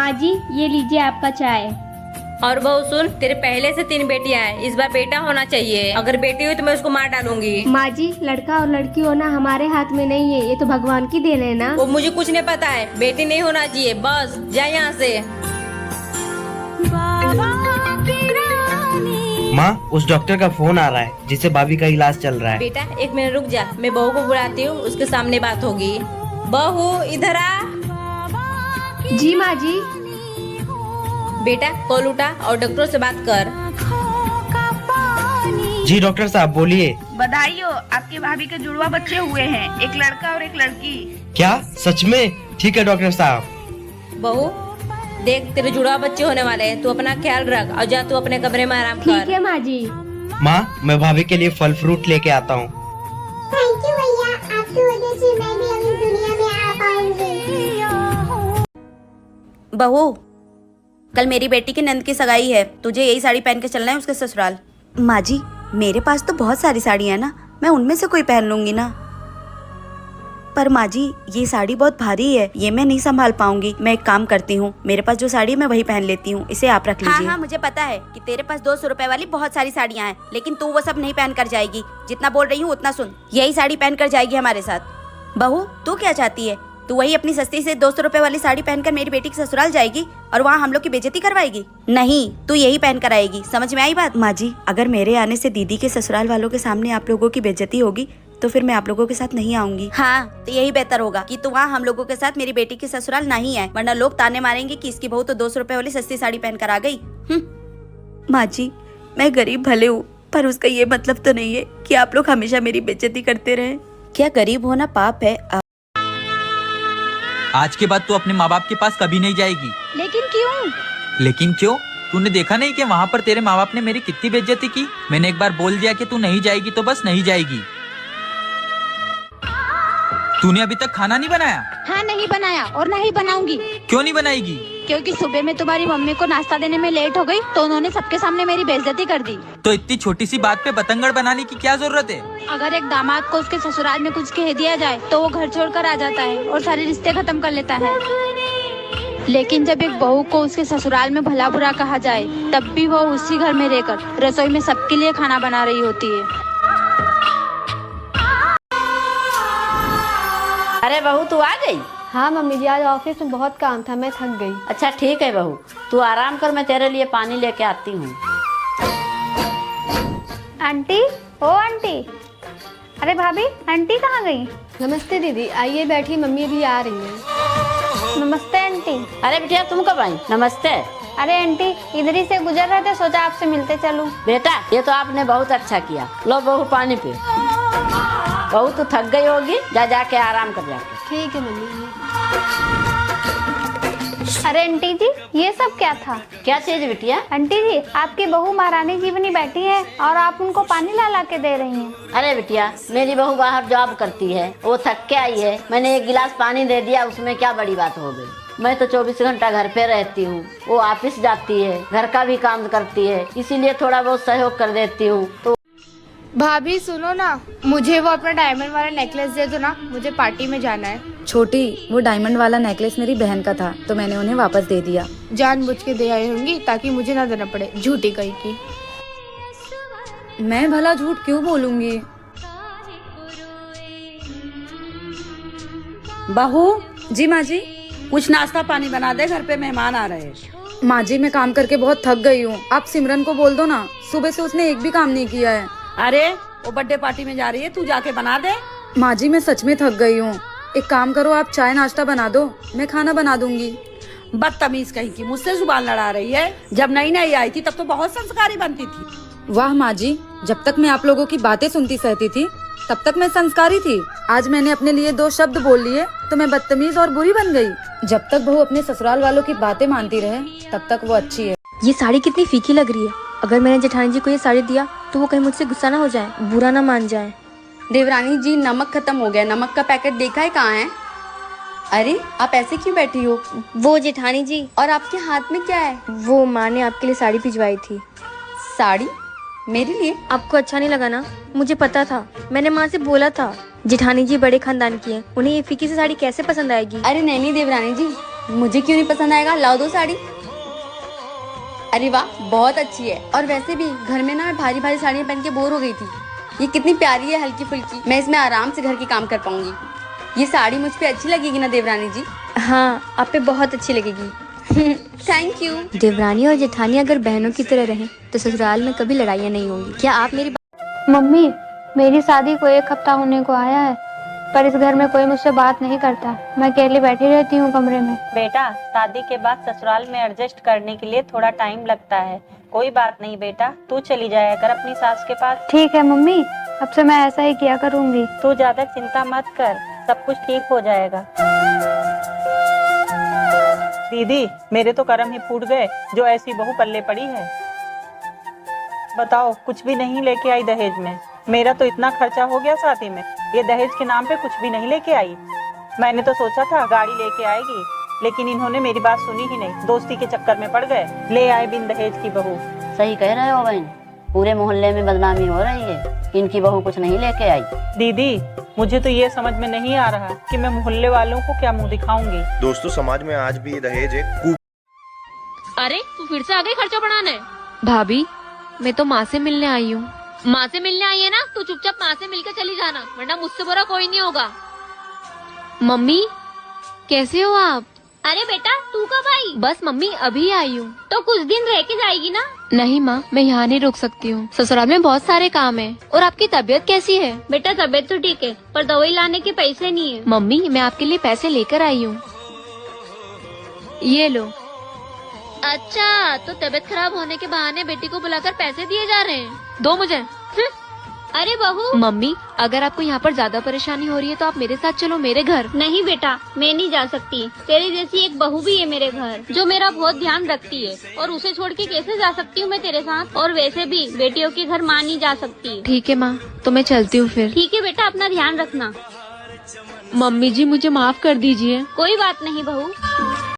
माँ जी ये लीजिए आपका चाय। और बहू सुन, तेरे पहले से 3 बेटियां हैं, इस बार बेटा होना चाहिए। अगर बेटी हुई तो मैं उसको मार डालूंगी। माँ जी लड़का और लड़की होना हमारे हाथ में नहीं है, ये तो भगवान की देन है ना। वो मुझे कुछ नहीं पता है, बेटी नहीं होना चाहिए, बस जा यहाँ से। माँ उस डॉक्टर का फोन आ रहा है जिससे भाभी का इलाज चल रहा है। बेटा 1 मिनट रुक जा, मैं बहू को बुलाती हूँ, उसके सामने बात होगी। बहू इधर आ। जी माँ जी। बेटा कॉल उठा और डॉक्टर से बात कर। जी डॉक्टर साहब बोलिए। बधाई हो, आपके भाभी के जुड़वा बच्चे हुए हैं, एक लड़का और एक लड़की। क्या सच में? ठीक है डॉक्टर साहब। बहू देख, तेरे जुड़वा बच्चे होने वाले हैं, तू अपना ख्याल रख और जा तू अपने कमरे में आराम कर। ठीक है माँ जी। माँ मैं भाभी के लिए फल फ्रूट लेके आता हूँ। थैंक यू भैया, आपकी वजह से मैं भी अभी दुनिया में आ पाऊंगी। बहू कल मेरी बेटी की नंद की सगाई है, तुझे यही साड़ी पहन के चलना है उसके ससुराल। माँ जी मेरे पास तो बहुत सारी साड़ियाँ हैं ना, मैं उनमें से कोई पहन लूंगी ना। पर माँ जी ये साड़ी बहुत भारी है, ये मैं नहीं संभाल पाऊंगी। मैं एक काम करती हूँ, मेरे पास जो साड़ी है मैं वही पहन लेती हूँ, इसे आप रख लीजिए। हाँ मुझे पता है कि तेरे पास 200 रुपए वाली बहुत सारी साड़ियाँ हैं, लेकिन तू वो सब नहीं पहन कर जाएगी। जितना बोल रही हूँ उतना सुन, यही साड़ी पहन कर जाएगी हमारे साथ। बहू तू क्या चाहती है? तू वही अपनी सस्ती से 200 रुपए वाली साड़ी पहनकर मेरी बेटी के ससुराल जाएगी और वहाँ हम लोग की बेइज्जती करवाएगी? नहीं, तू यही पहन कर आएगी, समझ में आई बात? माँ जी अगर मेरे आने से दीदी के ससुराल वालों के सामने आप लोगों की बेइज्जती होगी तो फिर मैं आप लोगों के साथ नहीं आऊंगी। हाँ तो यही बेहतर होगा कि तू वहाँ हम लोगों के साथ मेरी बेटी के ससुराल नहीं आए, वरना लोग ताने मारेंगे कि इसकी बहू तो 200 रुपए वाली सस्ती साड़ी पहन कर आ गई। माँ जी मैं गरीब भले हूँ, पर उसका ये मतलब तो नहीं है कि आप लोग हमेशा मेरी बेइज्जती करते रहे। क्या गरीब होना पाप है? आज के बाद तू अपने माँ बाप के पास कभी नहीं जाएगी। लेकिन क्यों? लेकिन क्यों? तूने देखा नहीं कि वहाँ पर तेरे माँ बाप ने मेरी कितनी बेइज्जती की? मैंने एक बार बोल दिया कि तू नहीं जाएगी तो बस नहीं जाएगी। तूने अभी तक खाना नहीं बनाया? हाँ नहीं बनाया और नहीं बनाऊंगी। क्यों नहीं बनाएगी? क्योंकि सुबह में तुम्हारी मम्मी को नाश्ता देने में लेट हो गई तो उन्होंने सबके सामने मेरी बेइज्जती कर दी। तो इतनी छोटी सी बात पे बतंगड़ बनाने की क्या जरूरत है? अगर एक दामाद को उसके ससुराल में कुछ कह दिया जाए तो वो घर छोड़कर आ जाता है और सारे रिश्ते खत्म कर लेता है, लेकिन जब एक बहू को उसके ससुराल में भला बुरा कहा जाए तब भी वो उसी घर में रहकर रसोई में सबके लिए खाना बना रही होती है। अरे बहू तू आ गई? हाँ मम्मी जी आज ऑफिस में बहुत काम था, मैं थक गई। अच्छा ठीक है बहू, तू आराम कर, मैं तेरे लिए पानी लेके आती हूँ। आंटी, ओ आंटी। अरे भाभी, आंटी कहाँ गई? नमस्ते दीदी, आइए बैठिए, मम्मी अभी आ रही हैं। नमस्ते आंटी। अरे बिटिया तुम कब आई? नमस्ते। अरे आंटी इधर ही से गुजर रहे थे, सोचा आपसे मिलते चलूं। बेटा ये तो आपने बहुत अच्छा किया, लो बहू पानी पी। बहू तू थक गई होगी, जा जाके आराम कर जाके। ठीक है मम्मी। अरे आंटी जी ये सब क्या था? क्या चीज बिटिया? आंटी जी आपकी बहू महारानी जी बनी बैठी है और आप उनको पानी ला ला के दे रही हैं। अरे बिटिया मेरी बहू बाहर जॉब करती है, वो थक के आई है, मैंने 1 गिलास पानी दे दिया, उसमें क्या बड़ी बात हो गई। मैं तो 24 घंटा घर पे रहती हूँ, वो ऑफिस जाती है, घर का भी काम करती है, इसीलिए थोड़ा बहुत सहयोग कर देती हूँ। तो भाभी सुनो ना, मुझे वो अपना डायमंड वाला नेकलेस दे दो ना, मुझे पार्टी में जाना है। छोटी वो डायमंड वाला नेकलेस मेरी बहन का था तो मैंने उन्हें वापस दे दिया। जानबूझ के दे आई होंगी ताकि मुझे ना देना पड़े, झूठी कहीं की। मैं भला झूठ क्यों बोलूंगी? बहू। जी माँ जी। कुछ नाश्ता पानी बना दे, घर पे मेहमान आ रहे हैं। माँ जी मैं काम करके बहुत थक गई हूँ, आप सिमरन को बोल दो ना, सुबह से उसने एक भी काम नहीं किया है। अरे वो बर्थडे पार्टी में जा रही है, तू जाके बना दे। माँ जी मैं सच में थक गई हूँ, एक काम करो आप चाय नाश्ता बना दो, मैं खाना बना दूंगी। बदतमीज कहीं की, मुझसे जुबान लड़ा रही है। जब नई नई आई थी तब तो बहुत संस्कारी बनती थी। वाह माँ जी, जब तक मैं आप लोगों की बातें सुनती सहती थी तब तक मैं संस्कारी थी। आज मैंने अपने लिए 2 शब्द बोल लिए तो मैं बदतमीज और बुरी बन गई। जब तक बहू अपने ससुराल वालों की बातें मानती रहे तब तक वो अच्छी है। ये साड़ी कितनी फीकी लग रही है, अगर मैंने जेठानी जी को ये साड़ी दिया तो वो कहीं मुझसे गुस्सा ना हो जाए, बुरा ना मान जाए। देवरानी जी नमक खत्म हो गया, नमक का पैकेट देखा है कहाँ है? अरे आप ऐसे क्यों बैठी हो? वो जेठानी जी। और आपके हाथ में क्या है? वो माँ ने आपके लिए साड़ी भिजवाई थी। साड़ी? मेरे लिए? आपको अच्छा नहीं लगा ना? मुझे पता था, मैंने माँ से बोला था। जेठानी जी बड़े खानदान की हैं, उन्हें ये फीकी सी साड़ी कैसे पसंद आएगी? अरे नहीं देवरानी जी, मुझे क्यों नहीं पसंद आएगा, लाओ दो साड़ी। अरे वाह, बहुत अच्छी है। और वैसे भी घर में ना मैं भारी भारी साड़ियाँ पहन के बोर हो गई थी। ये कितनी प्यारी है, हल्की फुल्की, मैं इसमें आराम से घर के काम कर पाऊंगी। ये साड़ी मुझ पे अच्छी लगेगी ना देवरानी जी? हाँ, आप पे बहुत अच्छी लगेगी। Thank you. देवरानी और जेठानी अगर बहनों की तरह रहें तो ससुराल में कभी लड़ाइयाँ नहीं होंगी। क्या आप मेरी मम्मी, मेरी शादी को 1 हफ्ता होने को आया है, पर इस घर में कोई मुझसे बात नहीं करता। मैं अकेली बैठी रहती हूँ कमरे में। बेटा, शादी के बाद ससुराल में एडजस्ट करने के लिए थोड़ा टाइम लगता है। कोई बात नहीं बेटा, तू चली जाया कर अपनी सास के पास। ठीक है मम्मी, अब से मैं ऐसा ही किया करूँगी। तू ज्यादा चिंता मत कर, सब कुछ ठीक हो जाएगा। दीदी, मेरे तो कर्म ही फूट गए जो ऐसी बहू पल्ले पड़ी है। बताओ, कुछ भी नहीं लेके आई दहेज में। मेरा तो इतना खर्चा हो गया शादी में, ये दहेज के नाम पे कुछ भी नहीं लेके आई। मैंने तो सोचा था गाड़ी लेके आएगी, लेकिन इन्होंने मेरी बात सुनी ही नहीं, दोस्ती के चक्कर में पड़ गए, ले आए बिन दहेज की बहू। सही कह रहे हो बहन, पूरे मोहल्ले में बदनामी हो रही है, इनकी बहू कुछ नहीं लेके आई। दीदी, मुझे तो ये समझ में नहीं आ रहा कि मैं मोहल्ले वालों को क्या मुंह दिखाऊंगी। दोस्तों, समाज में आज भी दहेज एक अरे तू फिर से आ गई खर्चा बढ़ाने? भाभी, मैं तो माँ से मिलने आई हूँ। माँ से मिलने आई है ना, तो चुपचाप माँ से मिलकर चली जाना, वरना मुझसे बुरा कोई नहीं होगा। मम्मी, कैसे हो आप? अरे बेटा, तू कब आई? बस मम्मी, अभी आई हूँ। तो कुछ दिन रह के जाएगी ना? नहीं माँ, मैं यहाँ नहीं रुक सकती हूँ, ससुराल में बहुत सारे काम है। और आपकी तबीयत कैसी है? बेटा तबीयत तो ठीक है, पर दवाई लाने के पैसे नहीं है। मम्मी, मैं आपके लिए पैसे लेकर आई हूँ, ये लो। अच्छा, तो तबीयत खराब होने के बहाने बेटी को बुलाकर पैसे दिए जा रहे हैं? दो मुझे। अरे बहू। मम्मी, अगर आपको यहाँ पर ज्यादा परेशानी हो रही है तो आप मेरे साथ चलो मेरे घर। नहीं बेटा, मैं नहीं जा सकती। तेरे जैसी एक बहू भी है मेरे घर, जो मेरा बहुत ध्यान रखती है, और उसे छोड़ के कैसे जा सकती हूँ मैं तेरे साथ? और वैसे भी बेटियों के घर माँ नहीं जा सकती। ठीक है माँ, तो मैं चलती हूँ फिर। ठीक है बेटा, अपना ध्यान रखना। मम्मी जी, मुझे माफ कर दीजिए। कोई बात नहीं बहू।